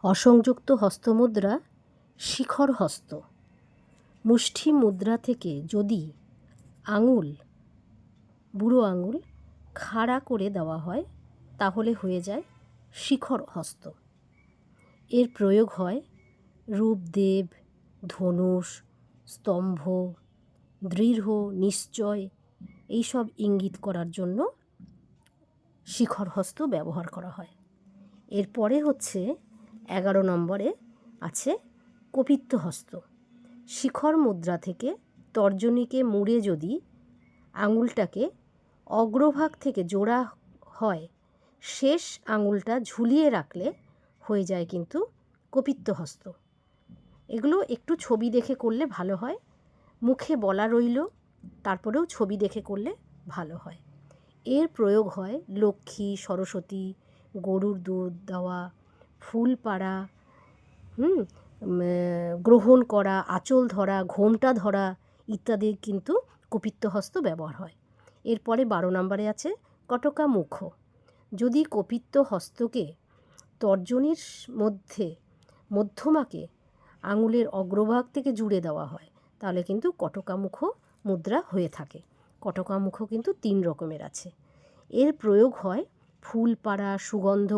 অসংযুক্ত হস্তমুদ্রা শিখর হস্ত। মুষ্টি মুদ্রা থেকে যদি আঙুল, বুড়ো আঙুল খাড়া করে দেওয়া হয় তাহলে হয়ে যায় শিখর হস্ত। এর প্রয়োগ হয় রূপদেব, ধনুষ, স্তম্ভ, দৃঢ়, নিশ্চয় এইসব ইঙ্গিত করার জন্য শিখর হস্ত ব্যবহার করা হয়। এরপরে হচ্ছে 11 নম্বরে আছে কপিত্থ হস্ত। শিখর মুদ্রা থেকে তর্জনীকে মুড়ে যদি আঙুলটাকে অগ্রভাগ থেকে জোড়া হয়, শেষ আঙুলটা ঝুলিয়ে রাখলে হয়ে যায় কিন্তু কপিত্থ হস্ত। এগুলো একটু ছবি দেখে করলে ভালো হয়, মুখে বলা রইল, তারপরেও ছবি দেখে করলে ভালো হয়। এর প্রয়োগ হয় লক্ষ্মী, সরস্বতী, গরুর দুধ দেওয়া, ফুল পাড়া, গ্রহণ করা, আঁচল ধরা, ঘোমটা ধরা ইত্যাদি কিন্তু কপিত্থ হস্ত ব্যবহার হয়। এরপরে 12 নম্বরে আছে কটকা মুখ। যদি কপিত্থ হস্তকে তর্জনীর মধ্যমাকে আঙুলের অগ্রভাগ থেকে জুড়ে দেওয়া হয় তাহলে কিন্তু কটকামুখ মুদ্রা হয়ে থাকে। কটকামুখ কিন্তু 3 রকমের আছে। এর প্রয়োগ হয় ফুল পাড়া, সুগন্ধ